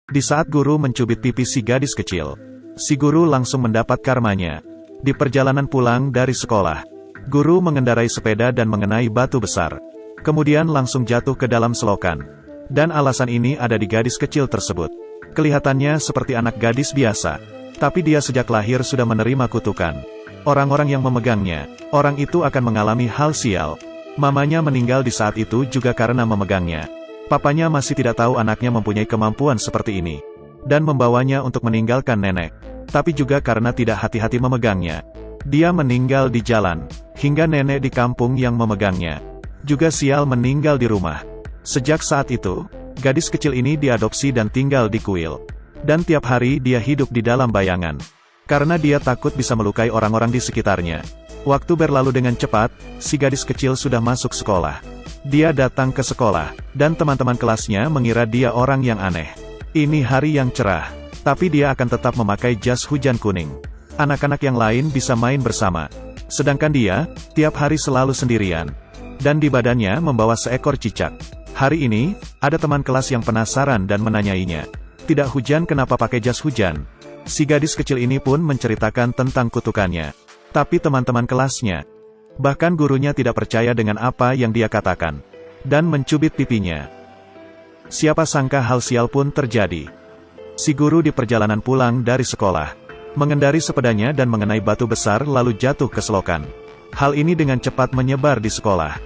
Di saat guru mencubit pipi si gadis kecil, si guru langsung mendapat karmanya. Di perjalanan pulang dari sekolah, guru mengendarai sepeda dan mengenai batu besar. Kemudian langsung jatuh ke dalam selokan. Dan alasan ini ada di gadis kecil tersebut. Kelihatannya seperti anak gadis biasa. Tapi dia sejak lahir sudah menerima kutukan. Orang-orang yang memegangnya, orang itu akan mengalami hal sial. Mamanya meninggal di saat itu juga karena memegangnya. Papanya masih tidak tahu anaknya mempunyai kemampuan seperti ini. Dan membawanya untuk meninggalkan nenek. Tapi juga karena tidak hati-hati memegangnya. Dia meninggal di jalan, hingga nenek di kampung yang memegangnya. Juga sial meninggal di rumah. Sejak saat itu, gadis kecil ini diadopsi dan tinggal di kuil. Dan tiap hari dia hidup di dalam bayangan. Karena dia takut bisa melukai orang-orang di sekitarnya. Waktu berlalu dengan cepat, si gadis kecil sudah masuk sekolah. Dia datang ke sekolah, dan teman-teman kelasnya mengira dia orang yang aneh. Ini hari yang cerah, tapi dia akan tetap memakai jas hujan kuning. Anak-anak yang lain bisa main bersama. Sedangkan dia, tiap hari selalu sendirian. Dan di badannya membawa seekor cicak. Hari ini, ada teman kelas yang penasaran dan menanyainya. Tidak hujan kenapa pakai jas hujan? Si gadis kecil ini pun menceritakan tentang kutukannya. Tapi teman-teman kelasnya, bahkan gurunya tidak percaya dengan apa yang dia katakan. Dan mencubit pipinya. Siapa sangka hal sial pun terjadi. Si guru di perjalanan pulang dari sekolah, mengendari sepedanya dan mengenai batu besar lalu jatuh ke selokan. Hal ini dengan cepat menyebar di sekolah.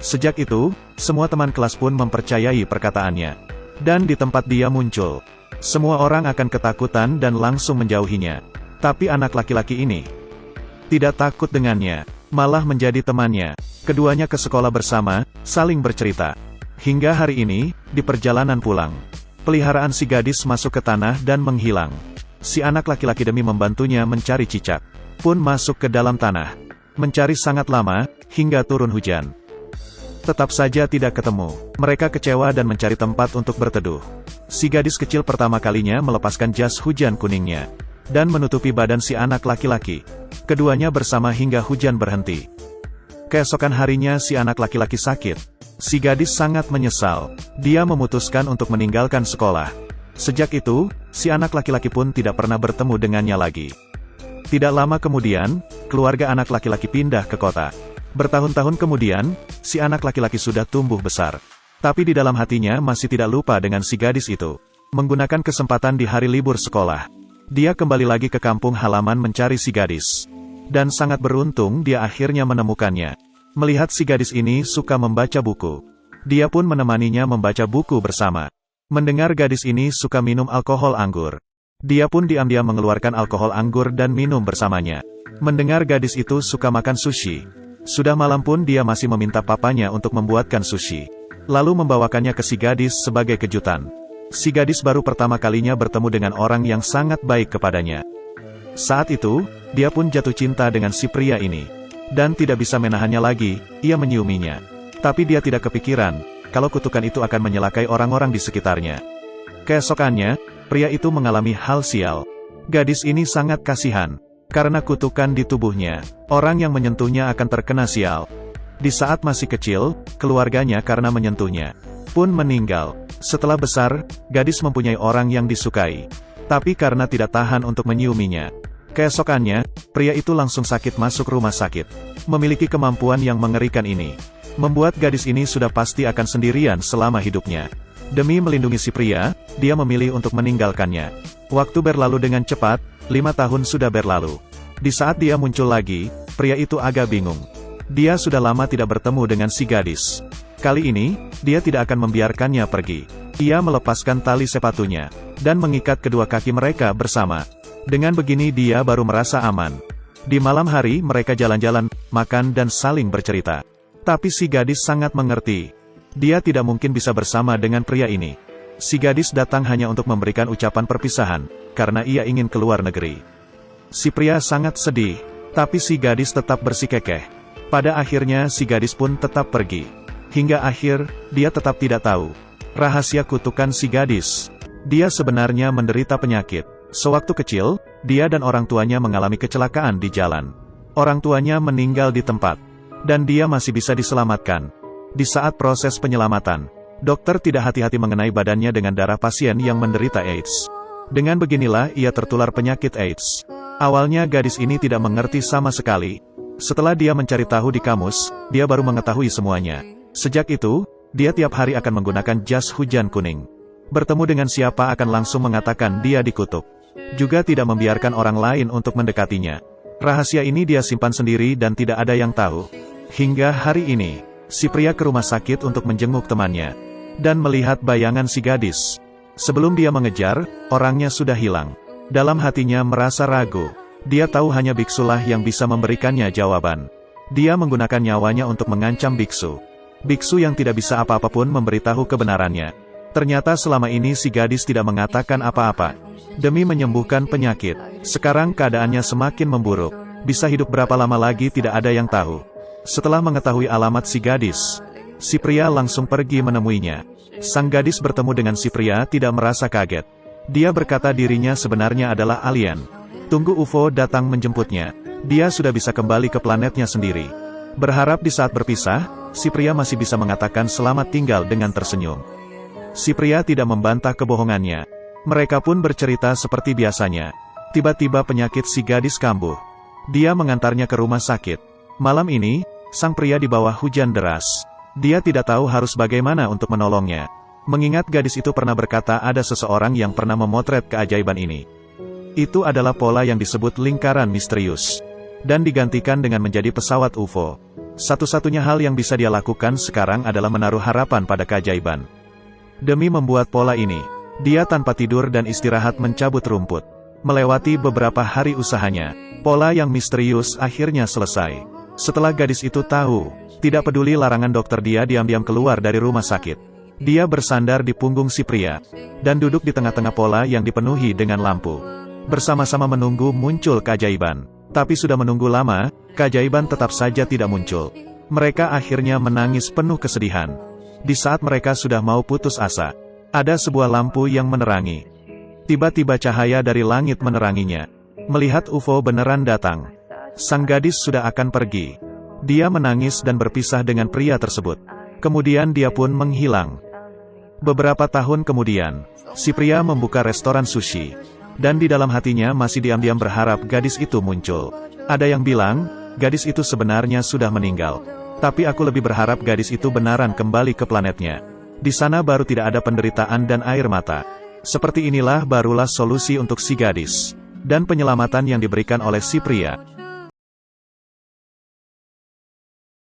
Sejak itu, semua teman kelas pun mempercayai perkataannya. Dan di tempat dia muncul, semua orang akan ketakutan dan langsung menjauhinya. Tapi anak laki-laki ini tidak takut dengannya, malah menjadi temannya. Keduanya ke sekolah bersama, saling bercerita. Hingga hari ini, di perjalanan pulang, peliharaan si gadis masuk ke tanah dan menghilang. Si anak laki-laki demi membantunya mencari cicak, pun masuk ke dalam tanah. Mencari sangat lama, hingga turun hujan. Tetap saja tidak ketemu. Mereka kecewa dan mencari tempat untuk berteduh. Si gadis kecil pertama kalinya melepaskan jas hujan kuningnya. Dan menutupi badan si anak laki-laki. Keduanya bersama hingga hujan berhenti. Keesokan harinya si anak laki-laki sakit. Si gadis sangat menyesal. Dia memutuskan untuk meninggalkan sekolah. Sejak itu, si anak laki-laki pun tidak pernah bertemu dengannya lagi. Tidak lama kemudian, keluarga anak laki-laki pindah ke kota. Bertahun-tahun kemudian, si anak laki-laki sudah tumbuh besar. Tapi di dalam hatinya masih tidak lupa dengan si gadis itu. Menggunakan kesempatan di hari libur sekolah, dia kembali lagi ke kampung halaman mencari si gadis. Dan sangat beruntung dia akhirnya menemukannya. Melihat si gadis ini suka membaca buku, dia pun menemaninya membaca buku bersama. Mendengar gadis ini suka minum alkohol anggur, dia pun diam-diam mengeluarkan alkohol anggur dan minum bersamanya. Mendengar gadis itu suka makan sushi, sudah malam pun dia masih meminta papanya untuk membuatkan sushi. Lalu membawakannya ke si gadis sebagai kejutan. Si gadis baru pertama kalinya bertemu dengan orang yang sangat baik kepadanya. Saat itu, dia pun jatuh cinta dengan si pria ini. Dan tidak bisa menahannya lagi, ia menyiuminya. Tapi dia tidak kepikiran, kalau kutukan itu akan menyelakai orang-orang di sekitarnya. Keesokannya, pria itu mengalami hal sial. Gadis ini sangat kasihan. Karena kutukan di tubuhnya, orang yang menyentuhnya akan terkena sial. Di saat masih kecil, keluarganya karena menyentuhnya pun meninggal. Setelah besar, gadis mempunyai orang yang disukai. Tapi karena tidak tahan untuk menyiuminya. Keesokannya, pria itu langsung sakit masuk rumah sakit. Memiliki kemampuan yang mengerikan ini membuat gadis ini sudah pasti akan sendirian selama hidupnya. Demi melindungi si pria, dia memilih untuk meninggalkannya. Waktu berlalu dengan cepat, 5 tahun sudah berlalu. Di saat dia muncul lagi, pria itu agak bingung. Dia sudah lama tidak bertemu dengan si gadis. Kali ini, dia tidak akan membiarkannya pergi. Ia melepaskan tali sepatunya, dan mengikat kedua kaki mereka bersama. Dengan begini dia baru merasa aman. Di malam hari mereka jalan-jalan, makan dan saling bercerita. Tapi si gadis sangat mengerti. Dia tidak mungkin bisa bersama dengan pria ini. Si gadis datang hanya untuk memberikan ucapan perpisahan, karena ia ingin keluar negeri. Si pria sangat sedih, tapi si gadis tetap bersikukuh. Pada akhirnya si gadis pun tetap pergi. Hingga akhir, dia tetap tidak tahu rahasia kutukan si gadis. Dia sebenarnya menderita penyakit. Sewaktu kecil, dia dan orang tuanya mengalami kecelakaan di jalan. Orang tuanya meninggal di tempat, dan dia masih bisa diselamatkan. Di saat proses penyelamatan, Dokter tidak hati-hati mengenai badannya dengan darah pasien yang menderita AIDS. Dengan beginilah ia tertular penyakit AIDS. Awalnya gadis ini tidak mengerti sama sekali. Setelah dia mencari tahu di kamus, dia baru mengetahui semuanya. Sejak itu, dia tiap hari akan menggunakan jas hujan kuning. Bertemu dengan siapa akan langsung mengatakan dia dikutuk. Juga tidak membiarkan orang lain untuk mendekatinya. Rahasia ini dia simpan sendiri dan tidak ada yang tahu. Hingga hari ini, si pria ke rumah sakit untuk menjenguk temannya. Dan melihat bayangan si gadis. Sebelum dia mengejar, orangnya sudah hilang. Dalam hatinya merasa ragu. Dia tahu hanya biksulah yang bisa memberikannya jawaban. Dia menggunakan nyawanya untuk mengancam biksu. Biksu yang tidak bisa apa-apapun memberitahu kebenarannya. Ternyata selama ini si gadis tidak mengatakan apa-apa. Demi menyembuhkan penyakit, sekarang keadaannya semakin memburuk. Bisa hidup berapa lama lagi tidak ada yang tahu. Setelah mengetahui alamat si gadis, si pria langsung pergi menemuinya. Sang gadis bertemu dengan si pria tidak merasa kaget. Dia berkata dirinya sebenarnya adalah alien. Tunggu UFO datang menjemputnya. Dia sudah bisa kembali ke planetnya sendiri. Berharap di saat berpisah, si pria masih bisa mengatakan selamat tinggal dengan tersenyum. Si pria tidak membantah kebohongannya. Mereka pun bercerita seperti biasanya. Tiba-tiba penyakit si gadis kambuh. Dia mengantarnya ke rumah sakit. Malam ini, sang pria di bawah hujan deras. Dia tidak tahu harus bagaimana untuk menolongnya. Mengingat gadis itu pernah berkata ada seseorang yang pernah memotret keajaiban ini. Itu adalah pola yang disebut lingkaran misterius. Dan digantikan dengan menjadi pesawat UFO. Satu-satunya hal yang bisa dia lakukan sekarang adalah menaruh harapan pada keajaiban. Demi membuat pola ini, dia tanpa tidur dan istirahat mencabut rumput. Melewati beberapa hari usahanya, pola yang misterius akhirnya selesai. Setelah gadis itu tahu, tidak peduli larangan dokter, dia diam-diam keluar dari rumah sakit. Dia bersandar di punggung si pria, dan duduk di tengah-tengah pola yang dipenuhi dengan lampu. Bersama-sama menunggu muncul keajaiban. Tapi sudah menunggu lama, keajaiban tetap saja tidak muncul. Mereka akhirnya menangis penuh kesedihan. Di saat mereka sudah mau putus asa, ada sebuah lampu yang menerangi. Tiba-tiba cahaya dari langit meneranginya. Melihat UFO beneran datang. Sang gadis sudah akan pergi. Dia menangis dan berpisah dengan pria tersebut. Kemudian dia pun menghilang. Beberapa tahun kemudian, si pria membuka restoran sushi. Dan di dalam hatinya masih diam-diam berharap gadis itu muncul. Ada yang bilang, gadis itu sebenarnya sudah meninggal. Tapi aku lebih berharap gadis itu benaran kembali ke planetnya. Di sana baru tidak ada penderitaan dan air mata. Seperti inilah barulah solusi untuk si gadis. Dan penyelamatan yang diberikan oleh si pria.